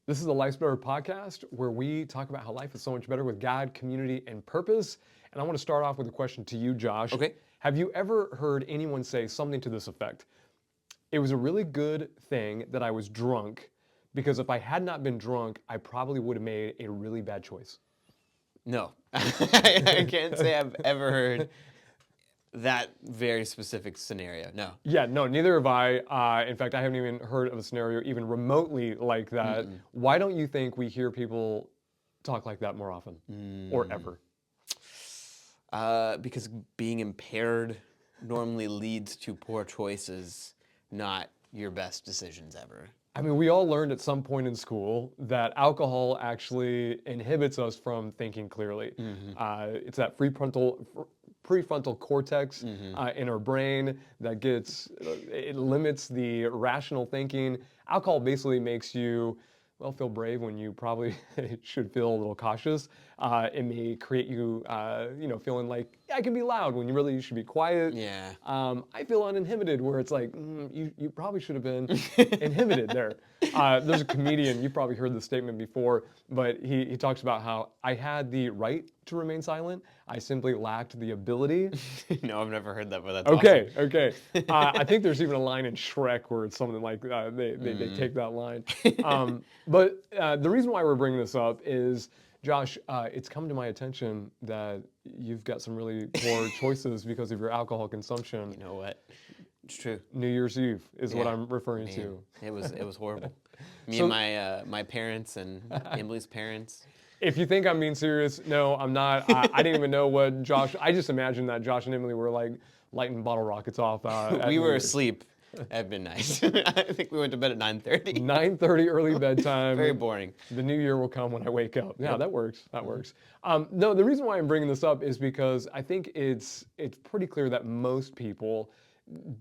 This is the Life's Better podcast where we talk about how life is so much better with God, community, and purpose. And I want to start off with a question to you, Josh. Okay. Have you ever heard anyone say something to this effect? It was a really good thing that I was drunk because if I had not been drunk, I probably would have made a really bad choice. No, I can't say I've ever heard that very specific scenario. No. Yeah, no, neither have I. In fact, I haven't even heard of a scenario even remotely like that. Why don't you think we hear people talk like that more often or ever? Because being impaired normally leads to poor choices, not your best decisions ever. I mean, we all learned at some point in school that alcohol actually inhibits us from thinking clearly. It's that prefrontal cortex in our brain that it limits the rational thinking. Alcohol basically makes you, well, feel brave when you probably should feel a little cautious. It may create you, feeling like I can be loud when you really should be quiet. Yeah. I feel uninhibited where it's like, you probably should have been inhibited there. There's a comedian, you've probably heard this statement before, but he talks about how I had the right to remain silent. I simply lacked the ability. No, I've never heard that, but that's Okay, awesome. okay. I think there's even a line in Shrek where it's something like they take that line. But the reason why we're bringing this up is, Josh, it's come to my attention that you've got some really poor choices because of your alcohol consumption. You know what? It's true. New Year's Eve is what Yeah, I'm referring man, to. It was horrible. Me So- and my parents and Emily's parents. If you think I'm being serious, no, I'm not. I didn't even know what Josh. I just imagined that Josh and Emily were like lighting bottle rockets off. At We New were Year's. asleep at midnight. I think we went to bed at 9:30. 9:30 early bedtime. Very boring. The new year will come when I wake up. Yeah, that works. That works. No, the reason why I'm bringing this up is because I think it's pretty clear that most people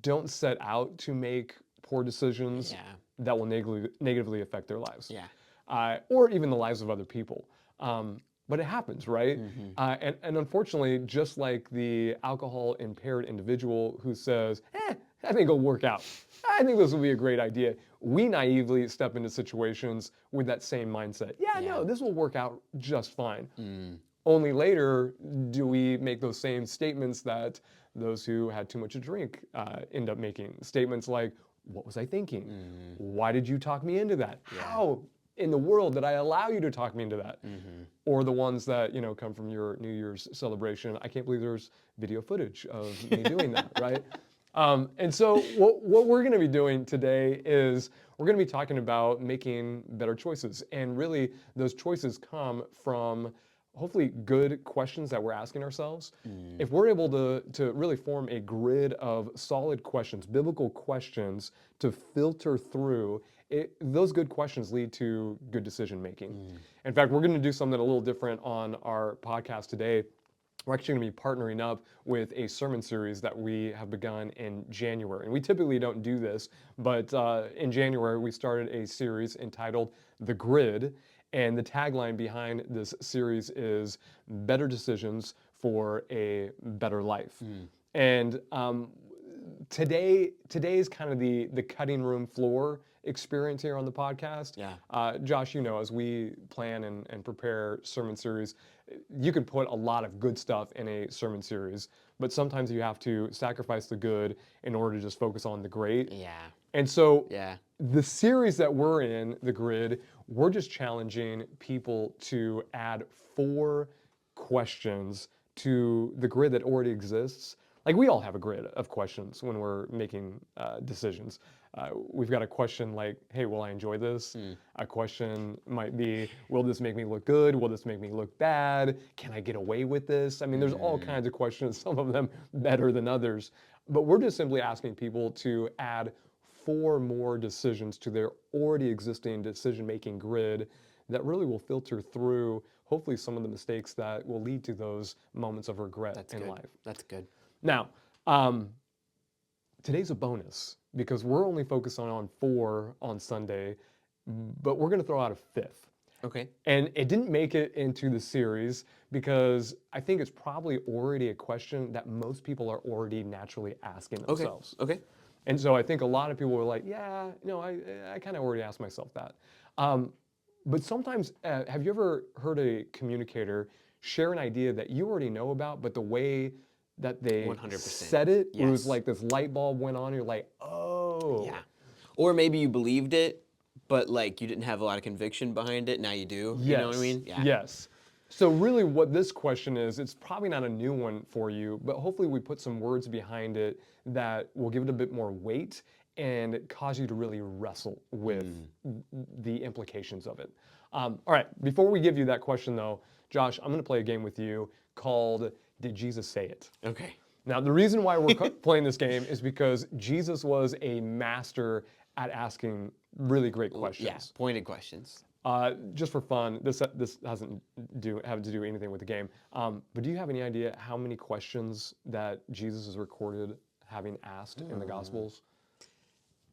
don't set out to make poor decisions Yeah. that will negatively affect their lives. Yeah. Or even the lives of other people. But it happens, right? And unfortunately, just like the alcohol impaired individual who says, I think it'll work out. I think this will be a great idea. We naively step into situations with that same mindset. Yeah, no, this will work out just fine. Only later do we make those same statements that those who had too much to drink end up making. Statements like, what was I thinking? Why did you talk me into that? How in the world did I allow you to talk me into that? Or the ones that, come from your New Year's celebration. I can't believe there's video footage of me doing that, right? And so what we're going to be doing today is we're going to be talking about making better choices. And really, those choices come from hopefully good questions that we're asking ourselves. If we're able to really form a grid of solid questions, biblical questions to filter through, those good questions lead to good decision making. In fact, we're going to do something a little different on our podcast today. We're actually going to be partnering up with a sermon series that we have begun in January. And we typically don't do this, but in January we started a series entitled The Grid. And the tagline behind this series is Better Decisions for a Better Life. And today is kind of the cutting room floor experience here on the podcast. Yeah. Josh, as we plan and prepare sermon series, you can put a lot of good stuff in a sermon series, but sometimes you have to sacrifice the good in order to just focus on the great. Yeah. And so Yeah. the series that we're in, The Grid, we're just challenging people to add 4 questions to the grid that already exists. Like, we all have a grid of questions when we're making decisions. We've got a question like, hey, will I enjoy this? A question might be, will this make me look good? Will this make me look bad? Can I get away with this? I mean, there's all kinds of questions, some of them better than others. But we're just simply asking people to add 4 more decisions to their already existing decision-making grid that really will filter through, hopefully, some of the mistakes that will lead to those moments of regret in life. That's good. Now, today's a bonus because we're only focusing on 4 on Sunday, but we're going to throw out a 5th. Okay. And it didn't make it into the series because I think it's probably already a question that most people are already naturally asking themselves. Okay. And so I think a lot of people were like, yeah, no, I kind of already asked myself that. But sometimes, have you ever heard a communicator share an idea that you already know about, but the way that they 100%. said it, it was Yes. like this light bulb went on, and you're like, oh. Yeah. Or maybe you believed it, but like you didn't have a lot of conviction behind it. Now you do. Yes. You know what I mean? Yeah. Yes. So really what this question is, it's probably not a new one for you, but hopefully we put some words behind it that will give it a bit more weight and cause you to really wrestle with the implications of it. All right, before we give you that question though, Josh, I'm going to play a game with you called Did Jesus Say It? Okay. Now, the reason why we're playing this game is because Jesus was a master at asking really great questions. Yeah. Pointed questions. Just for fun, this doesn't have to do anything with the game. But do you have any idea how many questions that Jesus is recorded having asked in the Gospels?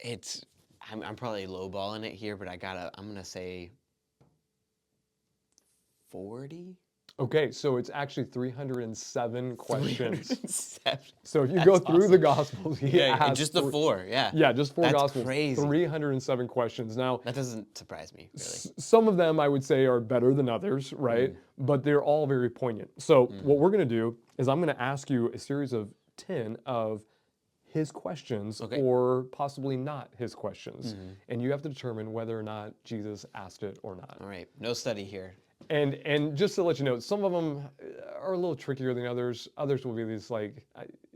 I'm probably lowballing it here, but I'm gonna say 40. Okay, so it's actually 307 questions. 307. So if you go That's through the awesome. Gospels, he Yeah, asked just the four. Yeah. Yeah, just 4 That's Gospels. crazy. 307 questions. Now, That doesn't surprise me really. some of them I would say are better than others, right? But they're all very poignant. So what we're going to do is I'm going to ask you a series of 10 of his questions Okay. or possibly not his questions. And you have to determine whether or not Jesus asked it or not. All right. No study here. And just to let you know, some of them are a little trickier than others. Others will be these like,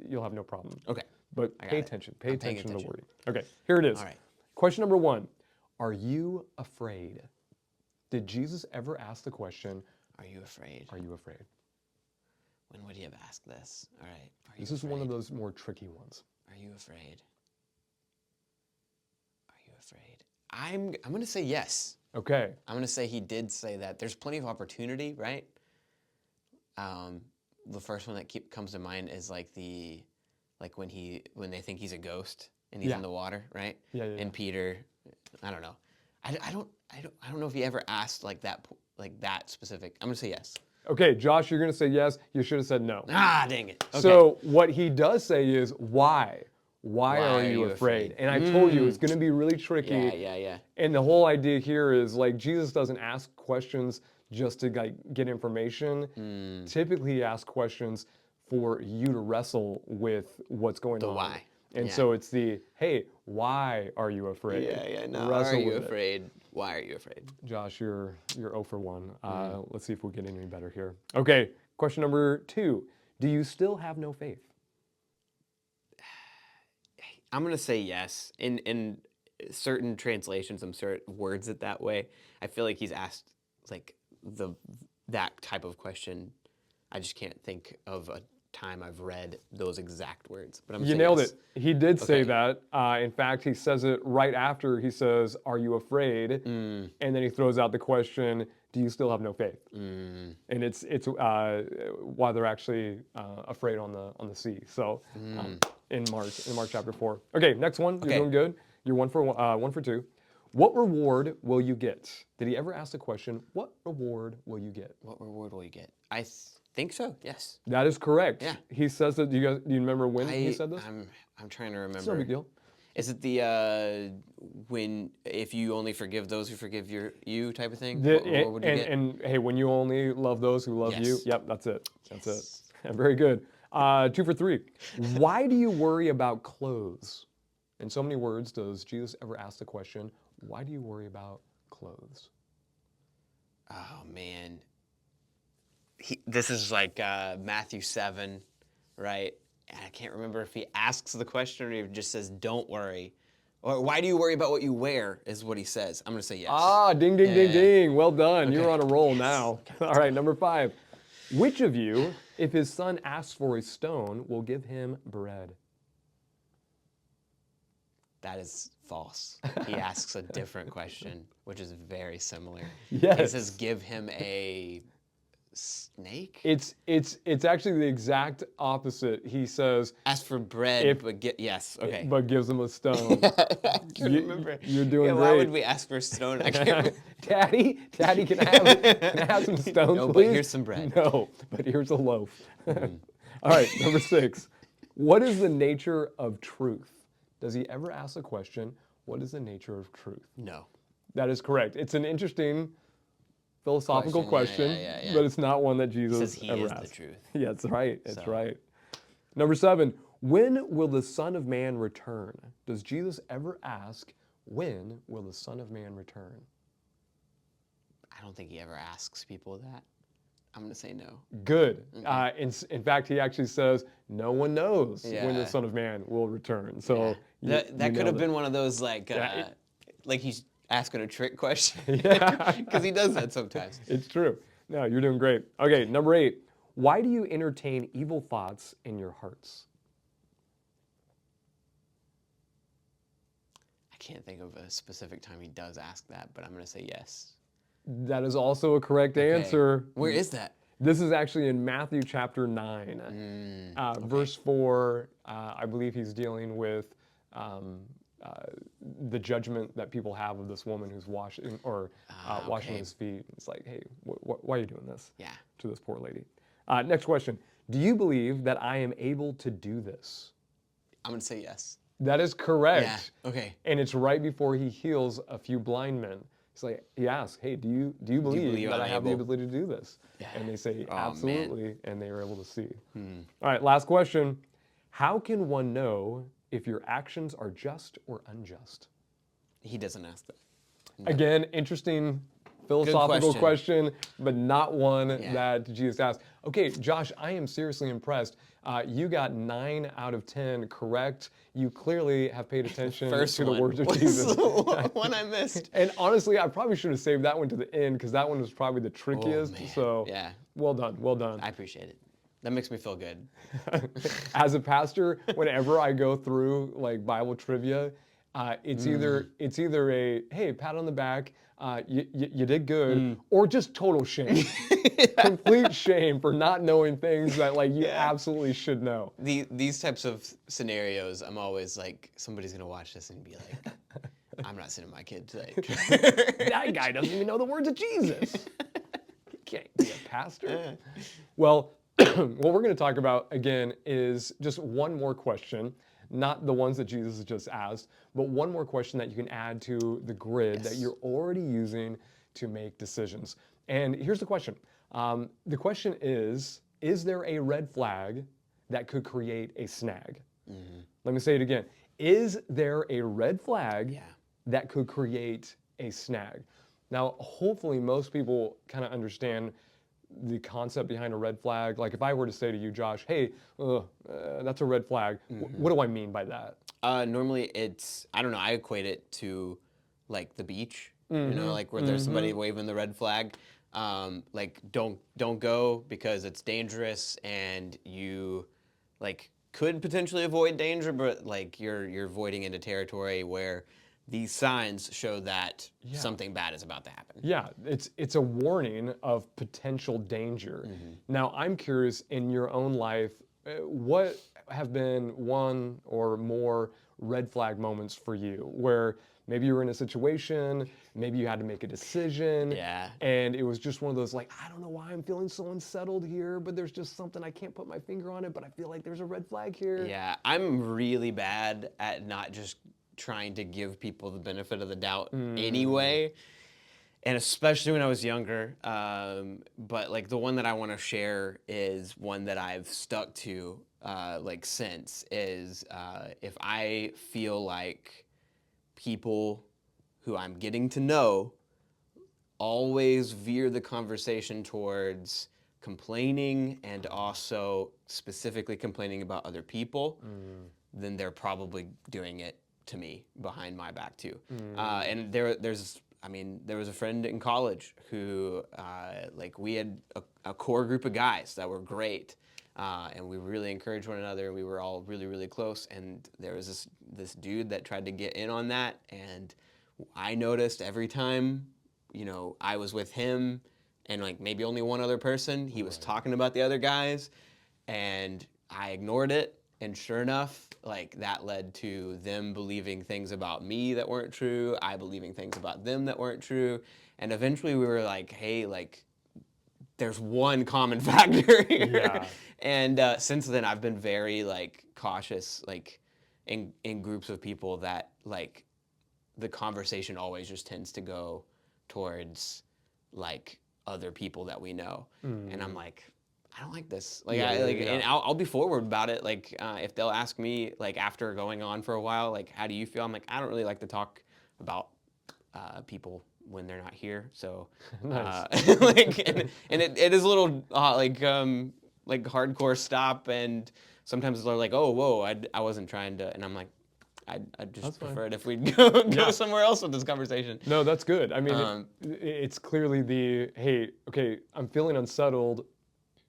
you'll have no problem. Okay. But got pay it. attention. Pay I'm paying attention to the attention. wording. Okay, here it is. All right. Question number 1. Are you afraid? Did Jesus ever ask the question, Are you afraid? are you afraid? When would he have asked this? All right. Are you This is afraid? one of those more tricky ones. Are you afraid? Are you afraid? I'm gonna say yes. Okay. I'm gonna say he did say that. There's plenty of opportunity, right? The first one that comes to mind is like when they think he's a ghost and he's Yeah. in the water, right? Yeah, yeah, And yeah. Peter, I don't know. I don't know if he ever asked like that specific. I'm gonna say yes. Okay, Josh, you're going to say yes. You should have said no. Ah, dang it. Okay. So what he does say is, why? Why are you afraid? And I told you it's going to be really tricky. yeah. And the whole idea here is like Jesus doesn't ask questions just to like get information. Typically, he asks questions for you to wrestle with what's going on. why. And Yeah. so it's the, hey, why are you afraid? Yeah. No. Wrestle Are you with it. afraid? Why are you afraid? Josh, you're 0 for 1. Let's see if we get any better here. Okay, question number 2. Do you still have no faith? I'm gonna say yes. In certain translations, I'm sure it words it that way. I feel like he's asked like that type of question. I just can't think of a time I've read those exact words. But I'm You saying nailed yes. it. He did say Okay. that. In fact, he says it right after he says, "Are you afraid?" And then he throws out the question, "Do you still have no faith?" And it's why they're actually afraid on the sea. So in Mark chapter 4. Okay, next one. You're Okay. doing good. You're 1 for 2. What reward will you get? Did he ever ask the question, what reward will you get? What reward will you get? I think so. Yes. That is correct. Yeah. He says that. Do you remember when he said this? I'm trying to remember. It's no big deal. Is it the when if you only forgive those who forgive you type of thing? The- What reward would you get? and hey, when you only love those who love you, Yes. yep, that's it. That's Yes. it. Very good. 2 for 3. Why do you worry about clothes? In so many words, does Jesus ever ask the question, why do you worry about clothes? Oh man, this is like Matthew 7, right? And I can't remember if he asks the question or he just says, "Don't worry," or "Why do you worry about what you wear?" is what he says. I'm gonna say yes. Ah, ding, ding, ding, Yeah. ding. Well done. You're Okay. on a roll now. All right, number 5. Which of you, if his son asks for a stone, will give him bread? That is false. He asks a different question, which is very similar. Yes. He says, "Give him a snake." It's actually the exact opposite. He says, Ask for bread, If- but yes. Okay. but gives him a stone. I can You- remember. you're doing yeah, Why great. would we ask for a stone? I can't remember. Daddy, can I have some stones, No, but please? here's some bread. No, but here's a loaf. All right, number 6. What is the nature of truth? Does he ever ask the question, what is the nature of truth? No. That is correct. It's an interesting philosophical question, Yeah. but it's not one that He Jesus says he ever is the asked. truth. Yeah, that's right. That's So- right. Number 7, when will the Son of Man return? Does Jesus ever ask, when will the Son of Man return? I don't think he ever asks people that. I'm gonna say no. Good. Okay. In fact, he actually says, no one knows when the Yeah. Son of Man will return. So Yeah. you that could nailed have it. been one of those Yeah, like he's asking a trick question. Yeah. Because he does that sometimes. It's true. No, you're doing great. Okay, number 8. Why do you entertain evil thoughts in your hearts? I can't think of a specific time he does ask that, but I'm gonna say yes. That is also a correct Okay. answer. Where is that? This is actually in Matthew chapter 9, verse 4. I believe he's dealing with the judgment that people have of this woman who's washing washing okay. his feet. It's like, hey, why are you doing this Yeah. to this poor lady? Next question. Do you believe that I am able to do this? I'm gonna say yes. That is correct. Yeah. Okay. And it's right before he heals a few blind men. He's like, he asks, hey, do you believe believe that I'm I have the able? ability to do this? Yeah. And they say, Oh, man. absolutely. And they are able to see. All right, last question. How can one know if your actions are just or unjust? He doesn't ask that. Again, interesting philosophical question, but not one Yeah. that Jesus asked. Okay, Josh, I am seriously impressed. You got 9 out of 10 correct. You clearly have paid attention First to the one words of was Jesus. the one I missed. And honestly, I probably should have saved that one to the end because that one was probably the trickiest. man. So Yeah. well done, well done. I appreciate it. That makes me feel good. As a pastor, whenever I go through like Bible trivia, it's either a hey, pat on the back, you did good, or just total shame, complete shame for not knowing things that like you absolutely should know. These types of scenarios, I'm always like, somebody's gonna watch this and be like, I'm not sending my kid to that. That guy doesn't even know the words of Jesus. He can't be a pastor. Well, what we're going to talk about again is just one more question, not the ones that Jesus has just asked, but one more question that you can add to the grid that you're already using to make decisions. And here's the question. The question is there a red flag that could create a snag? Let me say it again. Is there a red flag that could create a snag? Now, hopefully most people kind of understand the concept behind a red flag. Like if I were to say to you, Josh, hey, that's a red flag. What do I mean by that? Normally it's, I don't know, I equate it to like the beach, you know, like where there's somebody waving the red flag. Like don't go because it's dangerous and you like could potentially avoid danger, but like you're avoiding into territory where these signs show that something bad is about to happen. Yeah, it's a warning of potential danger. Now, I'm curious in your own life, what have been one or more red flag moments for you where maybe you were in a situation, maybe you had to make a decision, and it was just one of those like, I don't know why I'm feeling so unsettled here, but there's just something I can't put my finger on it, but I feel like there's a red flag here. Yeah, I'm really bad at not just trying to give people the benefit of the doubt anyway, and especially when I was younger. But like the one that I want to share is one that I've stuck to like since is if I feel like people who I'm getting to know always veer the conversation towards complaining and also specifically complaining about other people, then they're probably doing it to me behind my back too. And there was a friend in college who like we had a core group of guys that were great. And we really encouraged one another. We were all really, really close. And there was this dude that tried to get in on that. And I noticed every time, you know, I was with him and like maybe only one other person, he was talking about the other guys, and I ignored it. And sure enough, like that led to them believing things about me that weren't true, I believing things about them that weren't true. And eventually we were like, hey, like there's one common factor here. Yeah. And since then I've been very like cautious, like in groups of people that like the conversation always just tends to go towards like other people that we know. And I'm like, I don't like this. Like, Yeah, and I'll be forward about it. Like, if they'll ask me, like, after going on for a while, like, how do you feel? I'm like, I don't really like to talk about people when they're not here. So, Nice. like, and it is a little like hardcore stop. And sometimes they're like, oh, whoa, I wasn't trying to. And I'm like, I just That's fine. preferred if we'd go Yeah. somewhere else with this conversation. No, that's good. I mean, Um, it's clearly the, hey, okay, I'm feeling unsettled,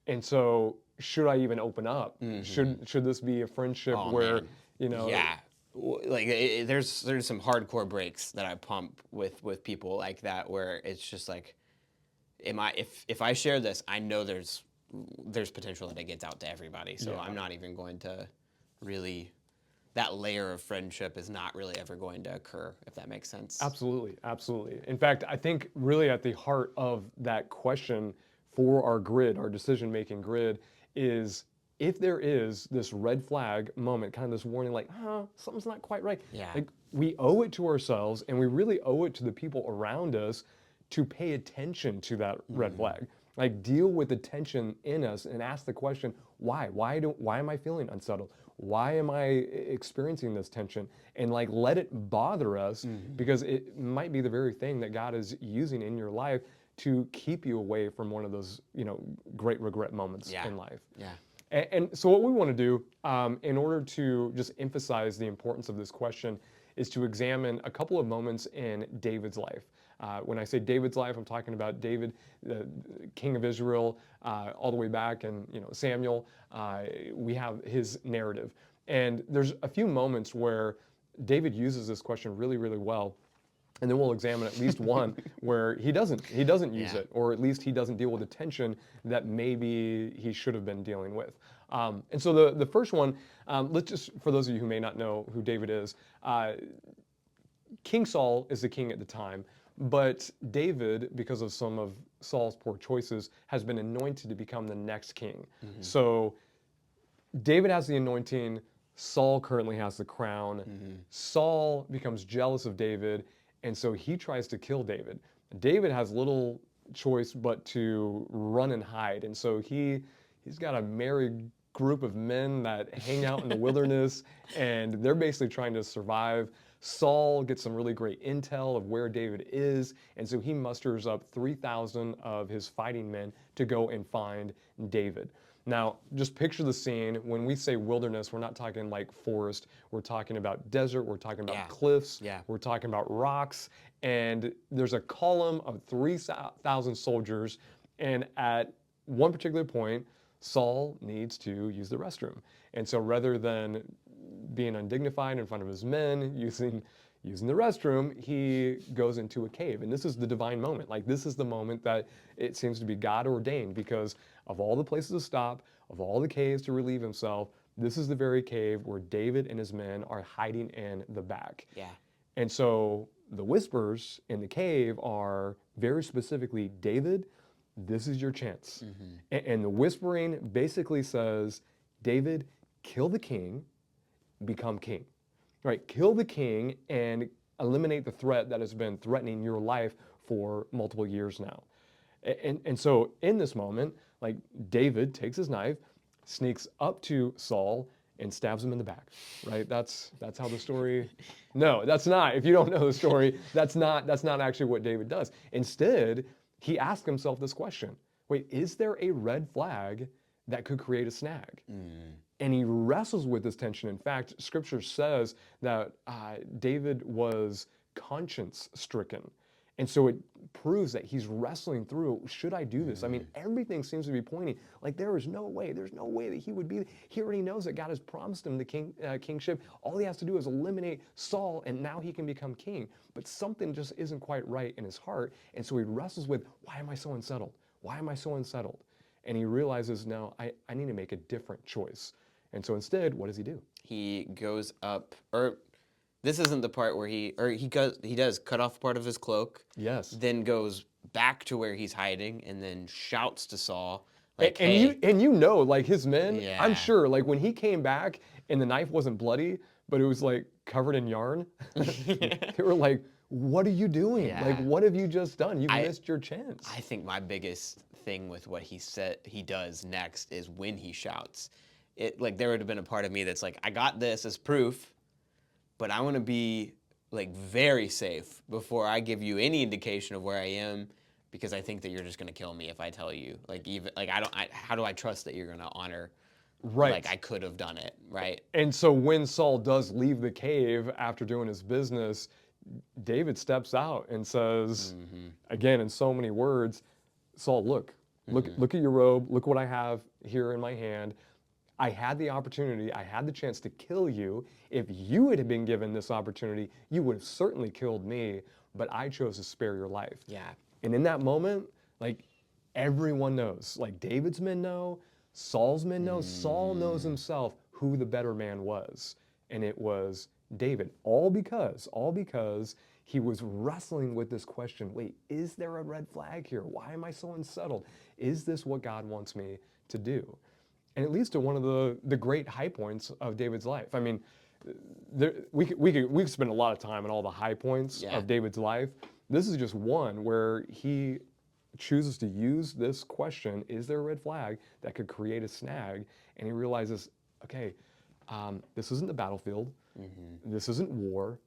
and so should I even open up? Should this be a friendship Oh, where, man. Yeah. Like there's some hardcore breaks that I pump with people like that where it's just like, if I share this, I know there's potential that it gets out to everybody. So Yeah. I'm not even going to really, that layer of friendship is not really ever going to occur, if that makes sense. Absolutely, absolutely. In fact, I think really at the heart of that question for our grid, our decision-making grid, is if there is this red flag moment, kind of this warning, like, something's not quite right. Yeah. Like we owe it to ourselves, and we really owe it to the people around us to pay attention to that red flag. Like deal with the tension in us and ask the question, why? Why am I feeling unsettled? Why am I experiencing this tension? And like let it bother us because it might be the very thing that God is using in your life to keep you away from one of those, great regret moments in life. Yeah. And so what we want to do in order to just emphasize the importance of this question is to examine a couple of moments in David's life. When I say David's life, I'm talking about David, the king of Israel, all the way back, and Samuel. We have his narrative, and there's a few moments where David uses this question really, really well. And then we'll examine at least one where he doesn't use it, or at least he doesn't deal with the tension that maybe he should have been dealing with. And so the first one, let's just, for those of you who may not know who David is, King Saul is the king at the time, but David, because of some of Saul's poor choices, has been anointed to become the next king. So David has the anointing, Saul currently has the crown. Saul becomes jealous of David, and so he tries to kill David. David has little choice but to run and hide, and so he's got a merry group of men that hang out in the wilderness, and they're basically trying to survive. Saul gets some really great intel of where David is, and so he musters up 3,000 of his fighting men to go and find David. Now, just picture the scene. When we say wilderness, we're not talking like forest. We're talking about desert. We're talking about cliffs. We're talking about rocks. And there's a column of 3,000 soldiers. And at one particular point, Saul needs to use the restroom. And so rather than being undignified in front of his men, using the restroom, he goes into a cave. And this is the divine moment. Like, this is the moment that it seems to be God ordained, because of all the places to stop, of all the caves to relieve himself, this is the very cave where David and his men are hiding in the back. Yeah. And so the whispers in the cave are very specifically, David, this is your chance. And the whispering basically says, David, kill the king, become king. Right, kill the king and eliminate the threat that has been threatening your life for multiple years now. And so in this moment, like, David takes his knife, sneaks up to Saul, and stabs him in the back. Right? That's how the story. No, that's not. If you don't know the story, that's not actually what David does. Instead, he asks himself this question: wait, is there a red flag that could create a snag? And he wrestles with this tension. In fact, Scripture says that David was conscience-stricken. And so it proves that he's wrestling through, should I do this? I mean, everything seems to be pointing, like, there's no way that he would be. He already knows that God has promised him the kingship. All he has to do is eliminate Saul, and now he can become king. But something just isn't quite right in his heart. And so he wrestles with, why am I so unsettled? Why am I so unsettled? And he realizes, no, I need to make a different choice. And so instead, what does he do? He goes up, or this isn't the part where he does cut off part of his cloak. Yes. Then goes back to where he's hiding and then shouts to Saul, like, hey. Like, his men, Yeah. I'm sure, like, when he came back and the knife wasn't bloody, but it was like covered in yarn, they were like, what are you doing? Yeah. Like, what have you just done? You've I- missed your chance. I think my biggest thing with what he does next is when he shouts. It like there would have been a part of me that's like, I got this as proof, but I want to be like very safe before I give you any indication of where I am, because I think that you're just gonna kill me if I tell you. Like even like how do I trust that you're gonna honor? Right. Like I could have done it, right? And so when Saul does leave the cave after doing his business, David steps out and says, again in so many words, Saul, look at your robe. Look what I have here in my hand. I had the opportunity. I had the chance to kill you. If you had been given this opportunity, you would have certainly killed me. But I chose to spare your life. Yeah. And in that moment, like everyone knows, like David's men know, Saul's men know, Saul knows himself who the better man was. And it was David. All because he was wrestling with this question. Wait, is there a red flag here? Why am I so unsettled? Is this what God wants me to do? And it leads to one of the great high points of David's life. I mean, we could spend a lot of time on all the high points of David's life. This is just one where he chooses to use this question, is there a red flag, that could create a snag? And he realizes, okay, this isn't the battlefield. This isn't war.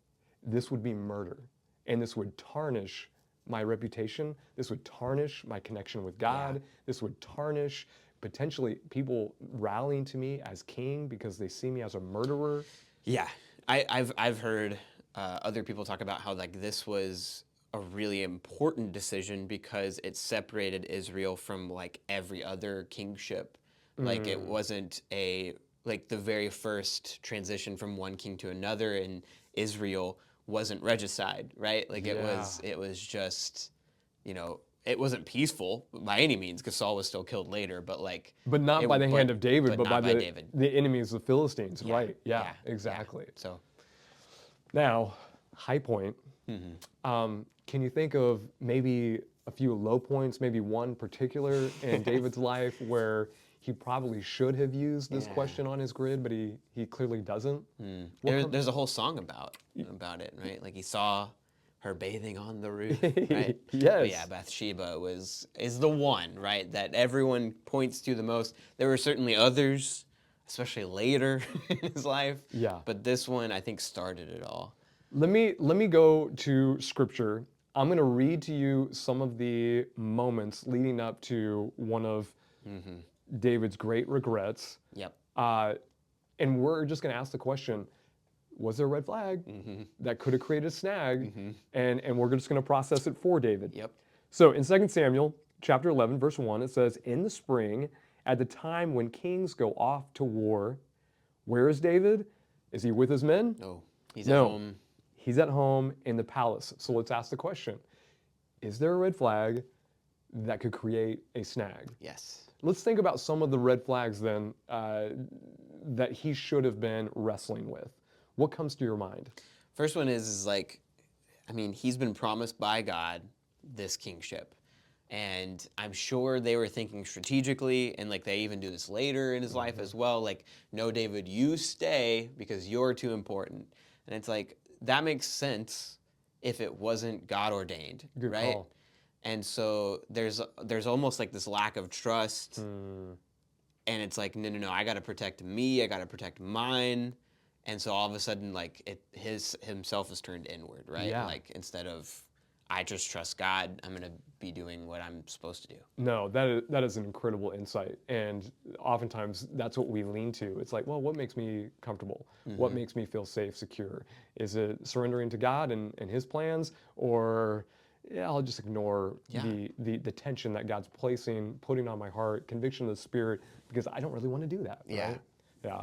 This would be murder. And this would tarnish my reputation. This would tarnish my connection with God. This would tarnish potentially people rallying to me as king because they see me as a murderer. Yeah, I've heard other people talk about how like this was a really important decision because it separated Israel from like every other kingship. Like it wasn't like the very first transition from one king to another in Israel wasn't regicide, right? Like it was just, you know, it wasn't peaceful by any means because Saul was still killed later, but like. But not by the hand of David, but by David. the enemies of the Philistines, Yeah, right? Yeah, yeah, exactly. So. Now, high point. Can you think of maybe a few low points, maybe one particular in David's life where he probably should have used this question on his grid, but he clearly doesn't? There's a whole song about it, right? Like he saw her bathing on the roof, right? Yes. But yeah, Bathsheba is the one, right, that everyone points to the most. There were certainly others, especially later in his life. Yeah. But this one, I think, started it all. Let me go to scripture. I'm going to read to you some of the moments leading up to one of David's great regrets. Yep. And we're just going to ask the question, was there a red flag that could have created a snag? And we're just going to process it for David. Yep. So in 2 Samuel chapter 11, verse 1, it says, in the spring, at the time when kings go off to war, where is David? Is he with his men? No, he's at home. He's at home in the palace. So let's ask the question, is there a red flag that could create a snag? Yes. Let's think about some of the red flags then that he should have been wrestling with. What comes to your mind? First one is like, I mean, he's been promised by God this kingship. And I'm sure they were thinking strategically, and like they even do this later in his life as well. Like, no, David, you stay because you're too important. And it's like, that makes sense if it wasn't God ordained, Good right? call. And so there's almost like this lack of trust. And it's like, no, I got to protect me. I got to protect mine. And so all of a sudden, like himself is turned inward, right? Yeah. Like instead of, I just trust God, I'm going to be doing what I'm supposed to do. No, that is an incredible insight. And oftentimes that's what we lean to. It's like, well, what makes me comfortable? What makes me feel safe, secure? Is it surrendering to God and his plans? Or I'll just ignore the tension that God's putting on my heart, conviction of the Spirit, because I don't really want to do that. Yeah. Right? Yeah.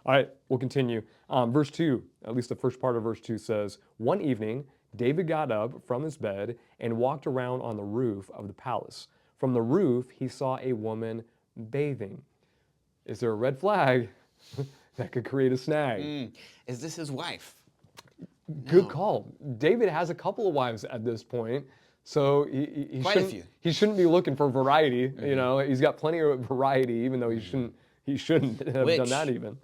All right, we'll continue. Verse 2, at least the first part of verse 2 says, one evening, David got up from his bed and walked around on the roof of the palace. From the roof, he saw a woman bathing. Is there a red flag that could create a snag? Is this his wife? Good call. David has a couple of wives at this point, so he Quite a few. He shouldn't be looking for variety. You know, he's got plenty of variety, even though he shouldn't have done that even.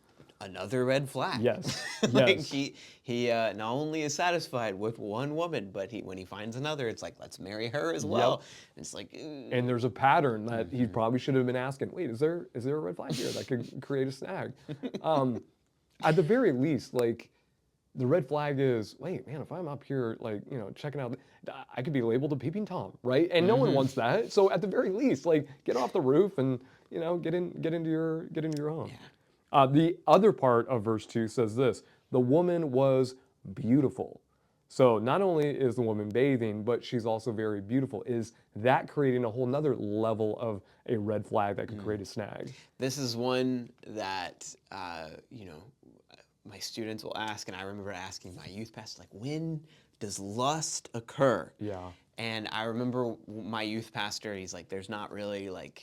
another red flag. Yes, Like yes. he not only is satisfied with one woman, but when he finds another, it's like, let's marry her as Yep. well. And it's like, And there's a pattern that he probably should have been asking. Wait, is there a red flag here that could create a snag? At the very least, like the red flag is, wait, man, if I'm up here, like checking out, I could be labeled a peeping tom, right? And no one wants that. So at the very least, like get off the roof and get into your home. The other part of verse 2 says this: the woman was beautiful. So not only is the woman bathing, but she's also very beautiful. Is that creating a whole nother level of a red flag that could create a snag? this is one that my students will ask, and I remember asking my youth pastor, like, when does lust occur? Yeah. And I remember my youth pastor, he's like, there's not really like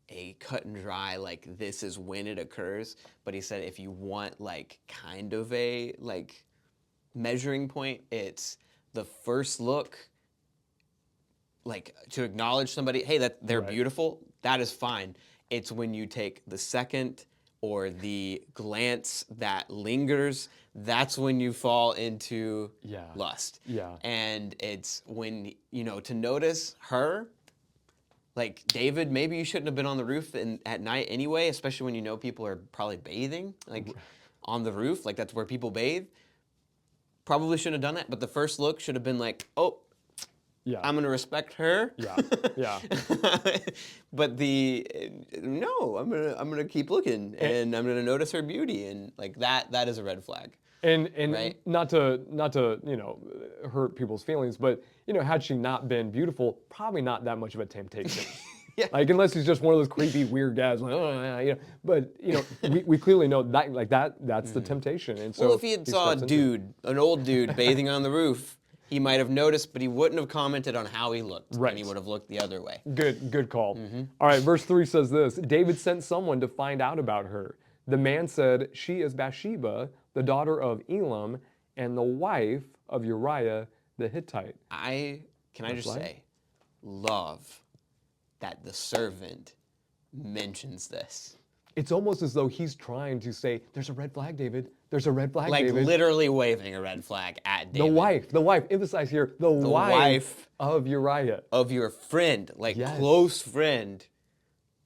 a cut and dry, like this is when it occurs. But he said if you want like kind of a like measuring point, it's the first look, like to acknowledge somebody, hey, that they're Right. beautiful, that is fine. It's when you take the second or the glance that lingers, that's when you fall into Yeah. lust. Yeah. And it's when, to notice her, like David, maybe you shouldn't have been on the roof at night anyway, especially when you know people are probably bathing, like on the roof, like that's where people bathe. Probably shouldn't have done that, but the first look should have been like, oh, Yeah. I'm gonna respect her. Yeah. Yeah. But no, I'm gonna keep looking, and I'm gonna notice her beauty, and like that is a red flag. And Right. not to hurt people's feelings, but had she not been beautiful, probably not that much of a temptation. Yeah. Like unless he's just one of those creepy weird guys, like But we clearly know that like that's the temptation. And so Well, if he had saw a steps into it. dude, an old dude bathing on the roof, he might have noticed, but he wouldn't have commented on how he looked, Right. and he would have looked the other way. Good call. All right, verse 3 says this: David sent someone to find out about her. The man said, "She is Bathsheba, the daughter of Elam, and the wife of Uriah the Hittite." Can I just flag? say, love that the servant mentions this. It's almost as though he's trying to say, "There's a red flag, David. There's a red flag, Like David." literally waving a red flag at David. The wife, emphasize here, the wife of Uriah. Of your friend, like Yes. close friend,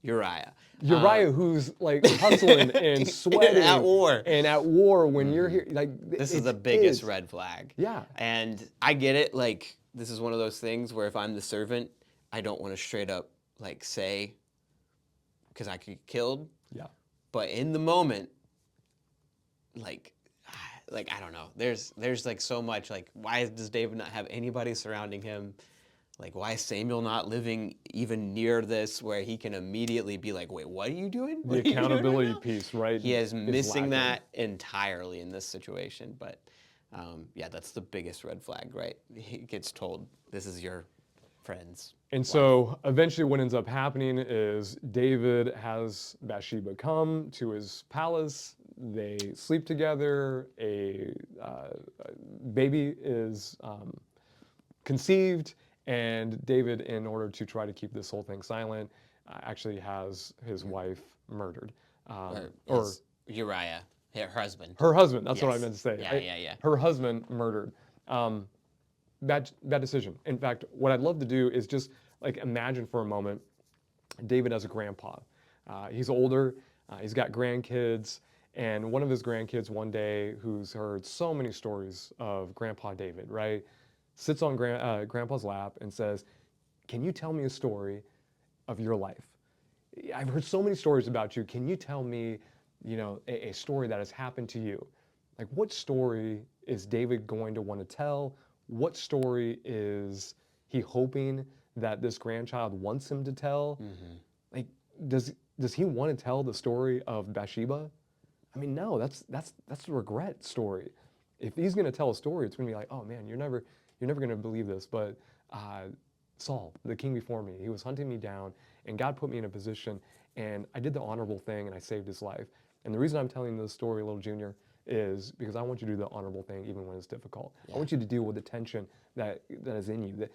Uriah. Uriah, who's like hustling and sweating At war. and at war when you're here. Like This is it the biggest is. red flag. Yeah. And I get it. Like, this is one of those things where if I'm the servant, I don't want to straight up, like, say, because I could get killed. Yeah. But in the moment, like I don't know. There's like so much, like, why does David not have anybody surrounding him? Like, why is Samuel not living even near this where he can immediately be like, wait, what are you doing? The What are you doing right accountability now?" piece, right? He is missing lacking. that entirely in this situation. But yeah, that's the biggest red flag, right? He gets told, this is your friend's. And so eventually what ends up happening is David has Bathsheba come to his palace. They sleep together. A baby is conceived. And David, in order to try to keep this whole thing silent, actually has his wife murdered. Or Uriah, her husband. Her husband, that's what I Yes. meant to say. Yeah. Her husband murdered. Bad decision. In fact, what I'd love to do is just like imagine for a moment David as a grandpa. He's older, he's got grandkids, and one of his grandkids one day, who's heard so many stories of Grandpa David, right, sits on Grandpa's lap and says, "Can you tell me a story of your life? I've heard so many stories about you. Can you tell me, a story that has happened to you?" Like, what story is David going to want to tell? What story is he hoping that this grandchild wants him to tell? Like, does he want to tell the story of Bathsheba? I mean, no, that's the regret story. If he's going to tell a story, it's going to be like, oh man, you're never going to believe this, but Saul, the king before me, he was hunting me down, and God put me in a position, and I did the honorable thing, and I saved his life. And the reason I'm telling this story, little Junior, is because I want you to do the honorable thing even when it's difficult. I want you to deal with the tension that is in you, that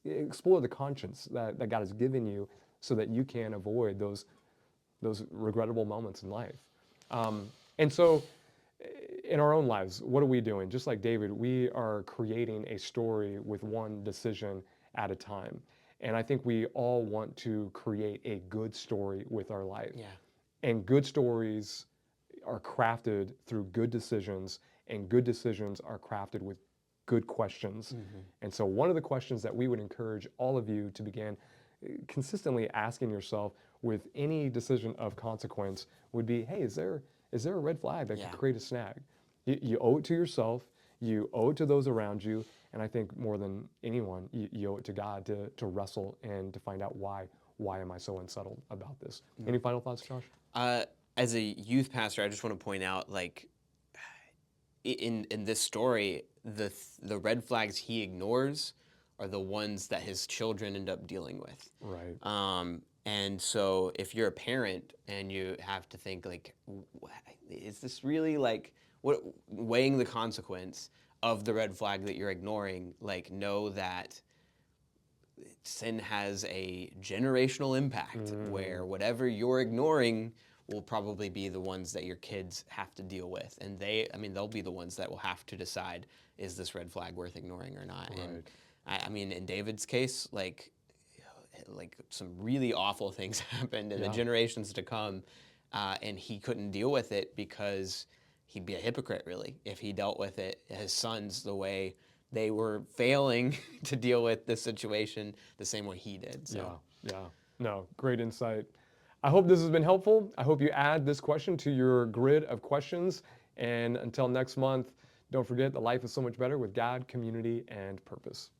explore the conscience that God has given you so that you can avoid those regrettable moments in life. And so, in our own lives, what are we doing? Just like David, we are creating a story with one decision at a time. And I think we all want to create a good story with our life. Yeah. And good stories are crafted through good decisions, and good decisions are crafted with good questions. And so, one of the questions that we would encourage all of you to begin consistently asking yourself with any decision of consequence would be, hey, is there a red flag that Yeah. could create a snag? You owe it to yourself, you owe it to those around you, and I think more than anyone, you owe it to God to wrestle and to find out why am I so unsettled about this. Any final thoughts, Josh? As a youth pastor, I just want to point out, like, in this story, the red flags he ignores are the ones that his children end up dealing with. Right. And so if you're a parent and you have to think, like, is this really, like, what, weighing the consequence of the red flag that you're ignoring, like, know that sin has a generational impact where whatever you're ignoring will probably be the ones that your kids have to deal with. And they'll be the ones that will have to decide, is this red flag worth ignoring or not? And I mean, in David's case, like some really awful things happened in the generations to come, and he couldn't deal with it because he'd be a hypocrite, really, if he dealt with it, his sons, the way they were failing to deal with this situation the same way he did. So. Yeah. No, great insight. I hope this has been helpful. I hope you add this question to your grid of questions. And until next month, don't forget that life is so much better with God, community, and purpose.